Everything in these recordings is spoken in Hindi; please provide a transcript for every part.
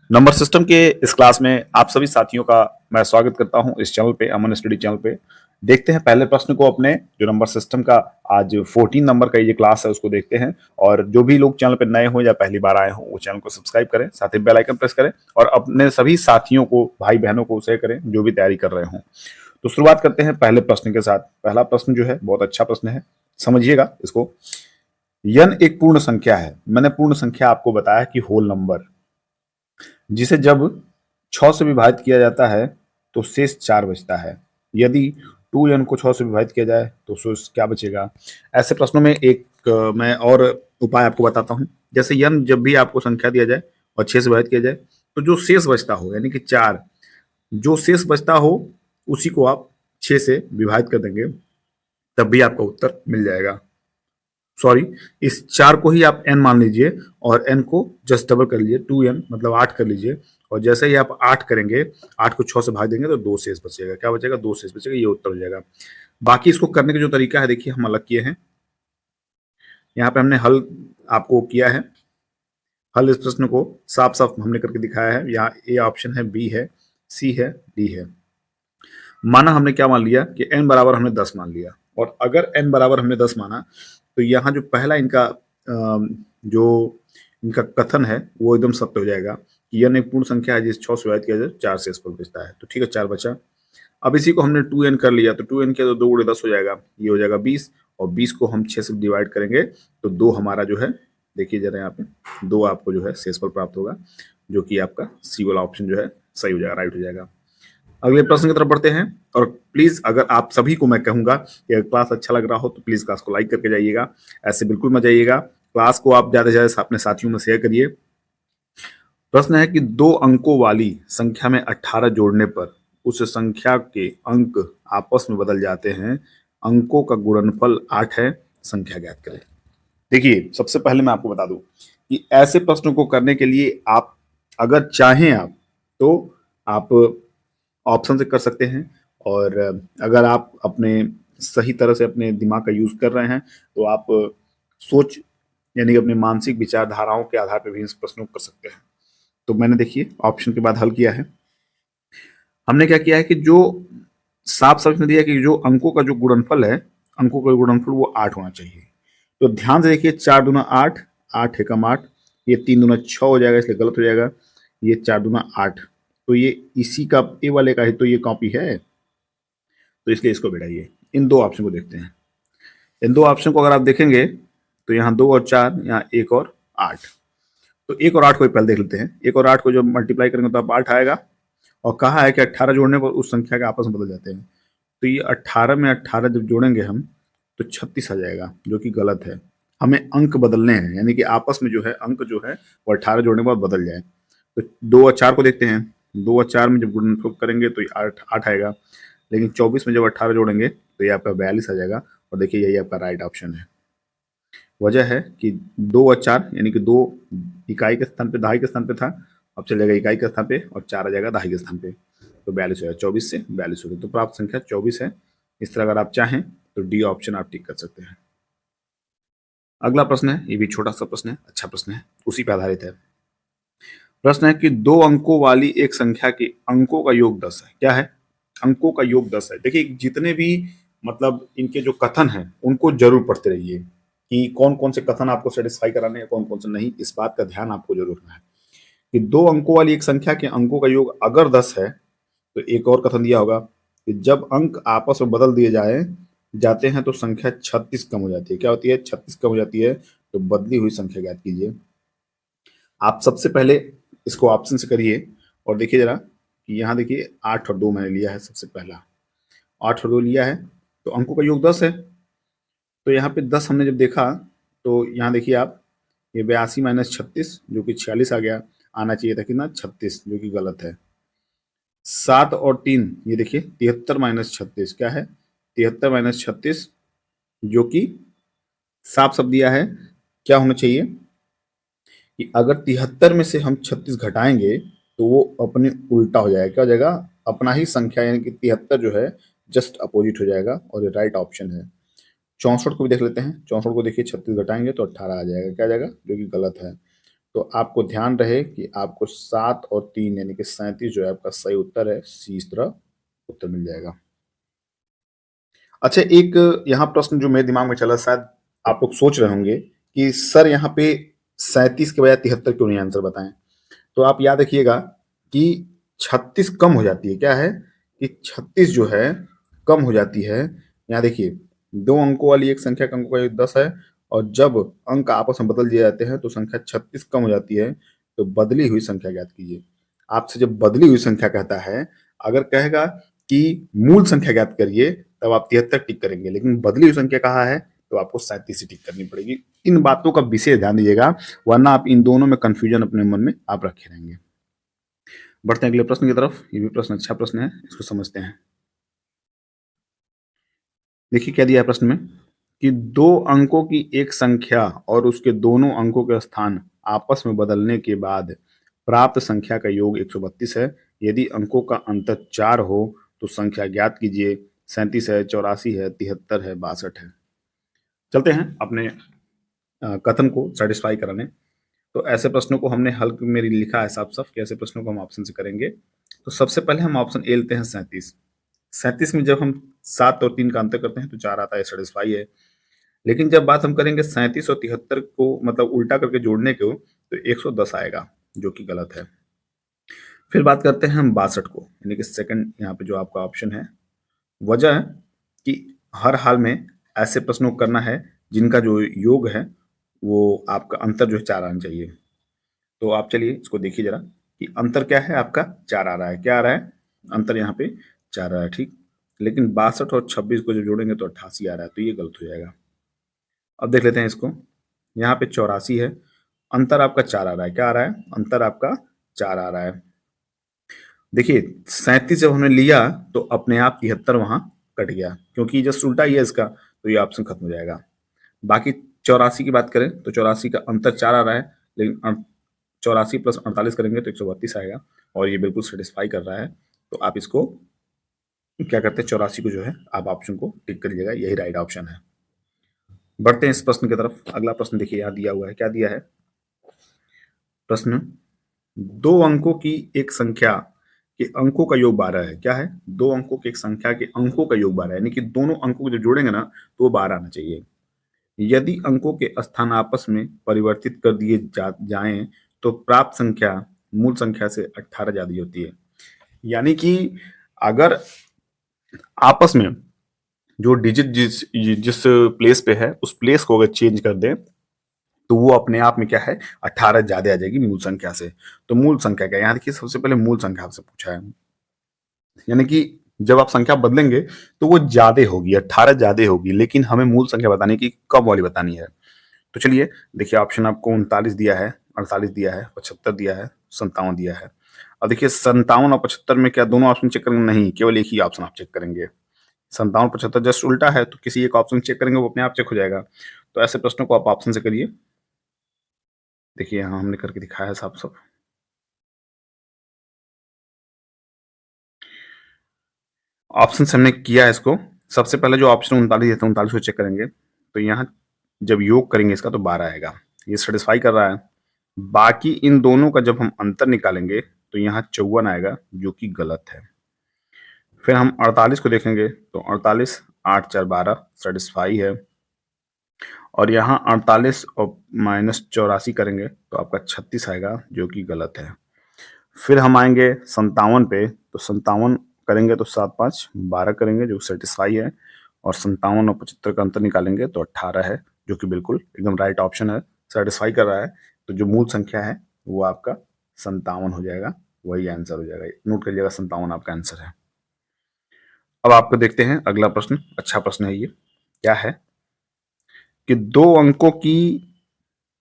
नंबर सिस्टम के इस क्लास में आप सभी साथियों का मैं स्वागत करता हूं इस चैनल पे, अमन स्टडी चैनल पे। देखते हैं पहले प्रश्न को अपने जो नंबर सिस्टम का आज 14 नंबर का ये क्लास है उसको देखते हैं। और जो भी लोग चैनल पे नए हो या पहली बार आए हो वो चैनल को सब्सक्राइब करें, साथ ही बेल आइकन प्रेस करें और अपने सभी साथियों को, भाई बहनों को शेयर करें जो भी तैयारी कर रहे हो। तो शुरुआत करते हैं पहले प्रश्न के साथ। पहला प्रश्न जो है बहुत अच्छा प्रश्न है, समझिएगा इसको। यन एक पूर्ण संख्या है। मैंने पूर्ण संख्या आपको बताया कि होल नंबर, जिसे जब 6 से विभाजित किया जाता है तो शेष 4 बचता है। यदि 2n को 6 से विभाजित किया जाए तो शेष क्या बचेगा। ऐसे प्रश्नों में एक मैं और उपाय आपको बताता हूं। जैसे n जब भी आपको संख्या दिया जाए और 6 से विभाजित किया जाए तो जो शेष बचता हो यानी कि 4, जो शेष बचता हो उसी को आप 6 से विभाजित कर देंगे, तब भी आपका उत्तर मिल जाएगा। सॉरी, इस 4 को ही आप n मान लीजिए और n को जस्ट डबल कर लीजिए, 2n मतलब 8 कर लीजिए। और जैसे ही आप 8 करेंगे, 8 को 6 से भाग देंगे तो 2 शेष बचेगा। क्या बचेगा? 2 शेष बचेगा। ये उत्तर हो जाएगा। बाकी इसको करने का जो तरीका है देखिए, हम अलग किए हैं। यहाँ पे हमने हल आपको किया है। हल इस प्रश्न को साफ साफ हमने करके दिखाया है। यहाँ ए ऑप्शन है, बी है, सी है, डी है। माना हमने क्या मान लिया कि n बराबर हमने 10 मान लिया। और अगर n बराबर हमने 10 माना तो यहाँ जो पहला इनका जो इनका कथन है वो एकदम सत्य हो जाएगा कि यह एक पूर्ण संख्या है जिस 6 से विभाजित किया जाए 4 शेष फल बचता है। तो ठीक है, 4 बचा। अब इसी को हमने 2n कर लिया तो 2n किया तो 2 गुणे 10 हो जाएगा, ये हो जाएगा 20। और 20 को हम 6 से डिवाइड करेंगे तो 2 हमारा जो है, देखिए जरा यहाँ पे 2 आपको जो है शेषफल प्राप्त होगा, जो कि आपका सी वाला ऑप्शन जो है सही हो जाएगा, राइट हो जाएगा। अगले प्रश्न की तरफ बढ़ते हैं। और प्लीज अगर आप सभी को मैं कहूंगा कि अगर क्लास अच्छा लग रहा हो तो प्लीज क्लास को लाइक करके जाइएगा। ऐसे बिल्कुल मत जाइएगा। क्लास को आप ज्यादा से ज्यादा अपने साथियों में शेयर करिए। प्रश्न है कि 2 अंकों वाली संख्या में 18 जोड़ने पर उस संख्या के अंक आपस में बदल जाते हैं। अंकों का गुणनफल 8 है, संख्या ज्ञात करें। देखिए, सबसे पहले मैं आपको बता दूं कि ऐसे प्रश्नों को करने के लिए आप अगर चाहें आप तो आप ऑप्शन से कर सकते हैं। और अगर आप अपने सही तरह से अपने दिमाग का यूज कर रहे हैं तो आप सोच यानी कि अपने मानसिक विचारधाराओं के आधार पर भी इस प्रश्नों को कर सकते हैं। तो मैंने देखिए ऑप्शन के बाद हल किया है। हमने क्या किया है कि जो साफ साफ में दिया कि जो अंकों का जो गुणनफल है, अंकों का गुणनफल वो 8 होना चाहिए। तो ध्यान से देखिए, 4 दूना 8, 8 एकम 8, ये 3 दूना 6 हो जाएगा, इसलिए गलत हो जाएगा। ये 4 दूना 8, तो ये इसी का ए वाले का ही तो ये कॉपी है, तो इसलिए इसको बढ़ाइए। इन दो ऑप्शन को देखते हैं। इन दो ऑप्शन को अगर आप देखेंगे तो यहाँ 2 और 4, यहाँ 1 और 8। तो 1 और 8 को पहले देख लेते हैं। 1 और 8 को जब मल्टीप्लाई करेंगे तो आप 8 आएगा। और कहा है कि 18 जोड़ने पर उस संख्या के आपस में बदल जाते हैं। तो ये 18 में 18 जब जोड़ेंगे हम तो 36 आ जाएगा, जो कि गलत है। हमें अंक बदलने हैं, यानी कि आपस में जो है अंक जो है वो 18 जोड़ने के बाद बदल जाए। तो 2 और 4 को देखते हैं। 2 और 4 में जब गुणनफल करेंगे तो 8 आएगा, लेकिन 24 में जब 18 जोड़ेंगे तो ये आपका 42 आ जाएगा। और देखिए यही आपका राइट ऑप्शन है। वजह है कि 2 और 4 यानी कि 2 इकाई के स्थान पे दहाई के स्थान पे था, अब चल जाएगा इकाई के स्थान पे, और 4 आ जाएगा दहाई के स्थान पे। तो 42 हो जाएगा, 24 से 42 हो गया। तो प्राप्त संख्या 24 है। इस तरह अगर आप चाहें तो डी ऑप्शन आप टिक कर सकते हैं। अगला प्रश्न है, ये भी छोटा सा प्रश्न है, अच्छा प्रश्न है, उसी पर आधारित है। प्रश्न है कि 2 अंकों वाली एक संख्या के अंकों का योग 10 है। क्या है? अंकों का योग 10 है। देखिए, जितने भी मतलब इनके जो कथन हैं उनको जरूर पढ़ते रहिए कि कौन कौन से कथन आपको सेटिस्फाई कराने हैं, कौन कौन से नहीं। इस बात का ध्यान आपको जरूर रखना है कि 2 अंकों वाली एक संख्या के अंकों का योग अगर 10 है तो एक और कथन दिया होगा कि जब अंक आपस में बदल दिए जाते हैं तो संख्या 36 कम हो जाती है। क्या होती है? 36 कम हो जाती है। तो बदली हुई संख्या ज्ञात कीजिए। आप सबसे पहले इसको ऑप्शन से करिए और देखिए जरा कि यहाँ देखिए 8 और 2 मैंने लिया है। सबसे पहला 8 और 2 लिया है तो अंकों का योग 10 है। तो यहाँ पे 10 हमने जब देखा तो यहाँ देखिए आप, ये 82 माइनस 36 जो कि 46 आ गया। आना चाहिए था कितना? 36, जो कि गलत है। 7 और 3, ये देखिए 73 माइनस 36 क्या है? 73 माइनस 36, जो कि साफ साफ दिया है। क्या होना चाहिए कि अगर 73 में से हम 36 घटाएंगे तो वो अपने उल्टा हो जाएगा। क्या हो जाएगा? अपना ही संख्या, यानी कि 73 जो है जस्ट अपोजिट हो जाएगा, और ये राइट ऑप्शन है। 64 को भी देख लेते हैं। 64 को देखिए 36 घटाएंगे तो 18 आ जाएगा। क्या आ जाएगा? जो कि गलत है। तो तो आपको ध्यान रहे कि आपको 7 और 3 यानी कि 37 जो है आपका सही उत्तर है। सी इस तरह उत्तर मिल जाएगा। अच्छा, एक यहाँ प्रश्न जो मेरे दिमाग में चला, शायद आप लोग सोच रहे होंगे कि सर यहाँ पे 37 के बजाय 73 क्यों नहीं आंसर बताएं। तो आप याद रखिएगा कि 36 कम हो जाती है। क्या है कि 36 जो है कम हो जाती है। यहाँ देखिए, दो अंकों वाली एक संख्या का अंकों का योग 10 है, और जब अंक आपस में बदल दिए जाते हैं तो संख्या 36 कम हो जाती है। तो बदली हुई संख्या ज्ञात कीजिए। आपसे जब बदली हुई संख्या कहता है, अगर कहेगा कि मूल संख्या ज्ञात करिए, तब आप 73 टिक करेंगे, लेकिन बदली हुई संख्या कहा है तो आपको 37 ही टिक करनी पड़ेगी। इन बातों का विशेष ध्यान दीजिएगा, वरना आप इन दोनों में कंफ्यूजन अपने मन में आप रखे रहेंगे। बढ़ते हैं अगले प्रश्न की तरफ। ये भी प्रश्न अच्छा प्रश्न है, इसको समझते हैं। देखिए क्या दिया है प्रश्न में कि दो अंकों की एक संख्या और उसके दोनों अंकों के स्थान आपस में बदलने के बाद प्राप्त संख्या का योग 132 है। यदि अंकों का अंतर 4 हो तो संख्या ज्ञात कीजिए। 37 है, 84 है, 73 है, 62 है। चलते हैं अपने कथन को सेटिस्फाई कराने। तो ऐसे प्रश्नों को हमने हल में लिखा है साफ साफ कि ऐसे प्रश्नों को हम ऑप्शन से करेंगे। तो सबसे पहले हम ऑप्शन ए लेते हैं 37। 37 में जब हम 7 और 3 का अंतर करते हैं तो 4 आता है, सेटिस्फाई है। लेकिन जब बात हम करेंगे 37 और 73 को मतलब उल्टा करके जोड़ने को, तो 110 आएगा, जो कि गलत है। फिर बात करते हैं हम 62 को, यानी कि सेकंड यहाँ पे जो आपका ऑप्शन है। वजह है कि हर हाल में ऐसे प्रश्नों को करना है जिनका जो योग है वो आपका अंतर जो है 4 आना चाहिए। तो आप चलिए इसको देखिए जरा कि अंतर क्या है आपका, 4 आ रहा है। क्या आ रहा है अंतर यहाँ पे, 4 आ रहा है, ठीक। लेकिन 62 और 26 को जब जोड़ेंगे तो 88 आ रहा है, तो ये गलत हो जाएगा। अब देख लेते हैं इसको। यहाँ पे 84 है, अंतर आपका 4 आ रहा है। क्या आ रहा है, अंतर आपका 4 आ रहा है। देखिए 37 जब हमने लिया तो अपने आप 73 वहां कट गया, क्योंकि जस्ट उल्टा ही है इसका, तो ये ऑप्शन खत्म हो जाएगा। बाकी 84 की बात करें तो 84 का अंतर 4 आ रहा है, लेकिन 84 प्लस 48 करेंगे तो 132 आएगा, और ये बिल्कुल सेटिस्फाई कर रहा है। तो आप इसको क्या करते हैं, 84 को जो है आप ऑप्शन को टिक कर लीजिएगा, यही राइट ऑप्शन है। बढ़ते हैं इस प्रश्न की तरफ। अगला प्रश्न देखिए यहाँ दिया हुआ है। क्या दिया है प्रश्न, दो अंकों की एक संख्या के अंकों का योग 12 है। क्या है, दो अंकों की एक संख्या के अंकों का योग 12 है, यानी कि दोनों अंकों को जब जोड़ेंगे ना तो वो 12 आना चाहिए। यदि अंकों के स्थान आपस में परिवर्तित कर दिए जाएं तो प्राप्त संख्या मूल संख्या से 18 ज्यादा होती है। यानी कि अगर आपस में जो डिजिट जिस जिस प्लेस पे है उस प्लेस को अगर चेंज कर दें तो वो अपने आप में क्या है, 18 ज्यादा आ जाएगी मूल संख्या से। तो मूल संख्या क्या है, यहाँ देखिए सबसे पहले मूल संख्या आपसे पूछा है, यानी कि जब आप संख्या बदलेंगे तो वो ज्यादा होगी, 18 ज्यादा होगी, लेकिन हमें मूल संख्या बताने की कम वाली बतानी है। तो चलिए देखिए, ऑप्शन आपको 39 दिया है, 48 दिया है, 75 दिया है, 57 दिया है। अब देखिए 57 और 75 में क्या दोनों ऑप्शन चेक करेंगे, नहीं, केवल एक ही ऑप्शन आप चेक करेंगे। 57 75 जस्ट उल्टा है, तो किसी एक ऑप्शन चेक करेंगे वो अपने आप चेक हो जाएगा। तो ऐसे प्रश्नों को आप ऑप्शन से करिए। देखिए यहाँ हमने करके दिखाया है साफ साफ। ऑप्शन से हमने किया है इसको। सबसे पहले जो ऑप्शन 39 देता है 39 को चेक करेंगे, तो यहाँ जब योग करेंगे इसका तो 12 आएगा, ये सेटिस्फाई कर रहा है। बाकी इन दोनों का जब हम अंतर निकालेंगे तो यहाँ 54 आएगा, जो कि गलत है। फिर हम 48 को देखेंगे तो 48 8 4 12 सेटिस्फाई है, और यहाँ 48 और माइनस 84 करेंगे तो आपका 36 आएगा, जो कि गलत है। फिर हम आएंगे 57 पे, तो 57 करेंगे तो 7 5 12 करेंगे, जो सेटिस्फाई है, और 57 और 75 का अंतर निकालेंगे तो 18 है, जो कि बिल्कुल एकदम राइट ऑप्शन है, सेटिस्फाई कर रहा है। तो जो मूल संख्या है वो आपका 57 हो जाएगा, वही आंसर हो जाएगा। नोट करिएगा 57 आपका आंसर है। अब आपको देखते हैं अगला प्रश्न। अच्छा प्रश्न है ये। क्या है कि दो अंकों की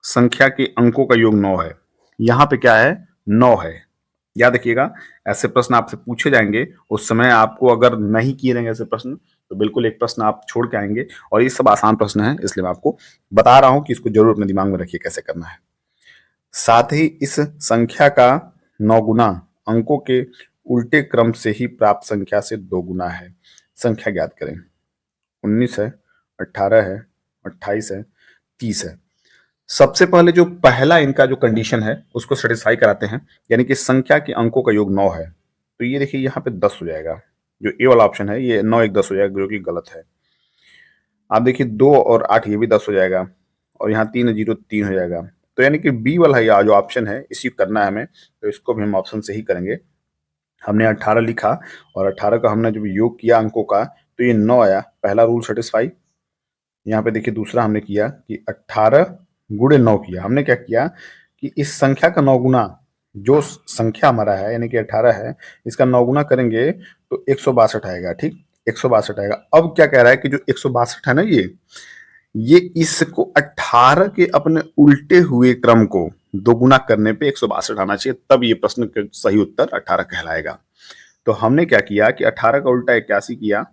संख्या के अंकों का योग 9 है। यहाँ पे क्या है, 9 है। याद रखिएगा, ऐसे प्रश्न आपसे पूछे जाएंगे, उस समय आपको अगर नहीं किए रहेंगे ऐसे प्रश्न तो बिल्कुल एक प्रश्न आप छोड़ के आएंगे, और ये सब आसान प्रश्न है, इसलिए मैं आपको बता रहा हूं कि इसको जरूर अपने दिमाग में रखिए कैसे करना है। साथ ही इस संख्या का 9 गुना अंकों के उल्टे क्रम से ही प्राप्त संख्या से 2 गुना है। संख्या ज्ञात करें। 19 है, 18 है, 28 है, 30 है। सबसे पहले जो पहला इनका जो कंडीशन है उसको सेटिस्फाई कराते हैं, यानी कि संख्या के अंकों का योग 9 है। तो ये देखिए यहाँ पे 10 हो जाएगा। जो ए वाला ऑप्शन है ये 9 1 10 हो जाएगा, जो कि गलत है। आप देखिए 2 और 8 ये भी 10 हो जाएगा, और यहाँ 3 0 3 हो जाएगा। तो यानी कि बी वाला या जो ऑप्शन है इसी को करना है हमें, तो इसको भी हम ऑप्शन से ही करेंगे। हमने 18 लिखा और 18 का हमने जब योग किया अंकों का तो ये 9 आया, पहला रूल सेटिस्फाई। यहाँ पे देखिए दूसरा हमने किया कि 18 गुणे 9 किया। हमने क्या किया कि इस संख्या का 9 गुना, जो संख्या हमारा है यानी कि 18 है, इसका 9 गुना करेंगे तो 162 आएगा। ठीक, 162 आएगा। अब क्या कह रहा है कि जो 162 है ना, ये इसको 18 के अपने उल्टे हुए क्रम को दोगुना करने पे 162 आना चाहिए, तब ये प्रश्न का सही उत्तर 18 कहलाएगा। तो हमने क्या किया कि 18 का उल्टा 81 किया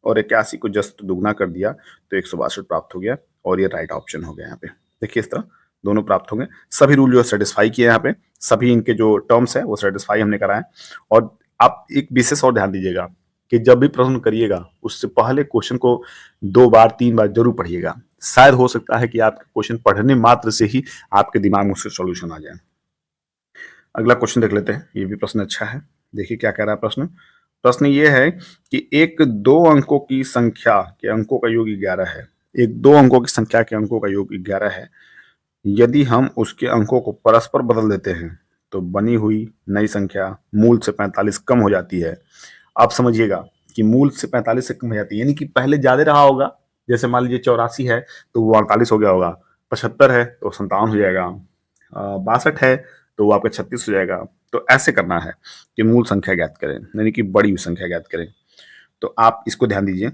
और 81 को जस्ट दुगना कर दिया, तो 162 प्राप्त हो गया, और ये राइट ऑप्शन हो गया। यहाँ पे देखिए इस तरह दोनों प्राप्त होंगे। सभी रूल जो सेटिस्फाई किए यहाँ पे, सभी इनके जो टर्म्स है वो सेटिस्फाई हमने कराए। और आप एक विशेष और ध्यान दीजिएगा कि जब भी प्रश्न करिएगा उससे पहले क्वेश्चन को 2 बार 3 बार जरूर पढ़िएगा। शायद हो सकता है कि आपके क्वेश्चन पढ़ने मात्र से ही आपके दिमाग में उसके सॉल्यूशन आ जाए। अगला क्वेश्चन देख लेते हैं, ये भी प्रश्न अच्छा है। देखिए क्या कह रहा है प्रश्न। प्रश्न ये है कि एक 2 अंकों की संख्या के अंकों का योग 11 है। एक 2 अंकों की संख्या के अंकों का योग 11 है। यदि हम उसके अंकों को परस्पर बदल देते हैं तो बनी हुई नई संख्या मूल से 45 कम हो जाती है। आप समझिएगा कि मूल से 45 से कम हो जाती है, यानी कि पहले ज्यादा रहा होगा। जैसे मान लीजिए 84 है तो वो 48 हो गया होगा, 75 है तो 57 हो जाएगा, 62 है तो वो आपका 36 हो जाएगा। तो ऐसे करना है कि मूल संख्या ज्ञात करें, यानी कि बड़ी हुई संख्या ज्ञात करें। तो आप इसको ध्यान दीजिए।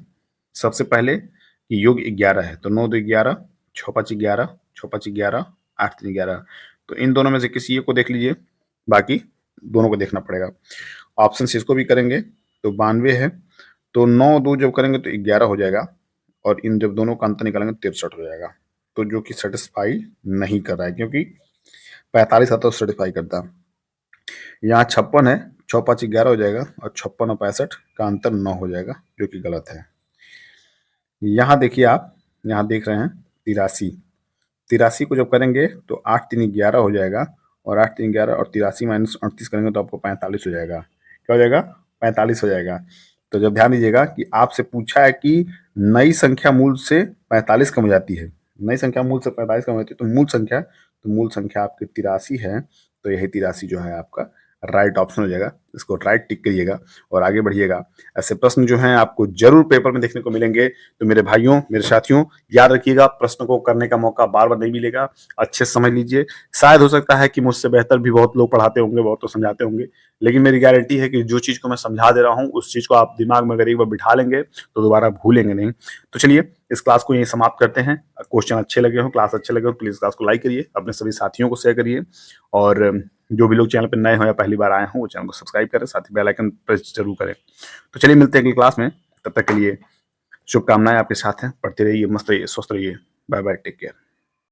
सबसे पहले कि योग 11 है, तो 9 2 11, 6 5 11, 6 5 11, 8 3 11। तो इन दोनों में से किसी एक को देख लीजिए, बाकी दोनों को देखना पड़ेगा। ऑप्शन से इसको भी करेंगे तो 92 है, तो 9 2 जब करेंगे तो 11 हो जाएगा, और इन जब दोनों का अंतर निकालेंगे 63 हो जाएगा। तो जो कि सेटिस्फाई नहीं कर रहा है, क्योंकि 45 आता तो सेटिस्फाई करता। यहाँ 56 है, 6 5 11 हो जाएगा, और 56 और 65 का अंतर 9 हो जाएगा, जो कि गलत है। यहाँ देखिए आप, यहाँ देख रहे हैं 83, 83 को जब करेंगे तो 8 3 11 हो जाएगा, और 8 3 11 और 83 माइनस 38 करेंगे तो आपको 45 हो जाएगा। क्या हो जाएगा? 45 हो जाएगा। तो जब ध्यान दीजिएगा कि आपसे पूछा है कि नई संख्या मूल से 45 कम हो जाती है, नई संख्या मूल से 45 कम हो जाती है, तो मूल संख्या आपकी 83 है। तो यही 83 जो है आपका राइट ऑप्शन हो जाएगा। इसको राइट टिक करिएगा और आगे बढ़िएगा। ऐसे प्रश्न जो हैं आपको जरूर पेपर में देखने को मिलेंगे। तो मेरे भाइयों, मेरे साथियों, याद रखिएगा, प्रश्न को करने का मौका बार बार नहीं मिलेगा। अच्छे से समझ लीजिए। शायद हो सकता है कि मुझसे बेहतर भी बहुत लोग पढ़ाते होंगे, बहुत तो समझाते होंगे, लेकिन मेरी गारंटी है कि जो चीज को मैं समझा दे रहा हूँ उस चीज को आप दिमाग में अगर एक बार बिठा लेंगे तो दोबारा भूलेंगे नहीं। तो चलिए इस क्लास को यहीं समाप्त करते हैं। क्वेश्चन अच्छे लगे हो, क्लास अच्छे लगे हो, प्लीज क्लास को लाइक करिए, अपने सभी साथियों को शेयर करिए, और जो भी लोग चैनल पर नए हो या पहली बार आए हों वो चैनल को सब्सक्राइब करें, साथ ही बेल आइकन प्रेस जरूर करें। तो चलिए मिलते हैं अगली क्लास में, तब तक के लिए शुभकामनाएं आपके साथ हैं। पढ़ते रहिए, मस्त रहिए, स्वस्थ रहिए। Bye bye, take care.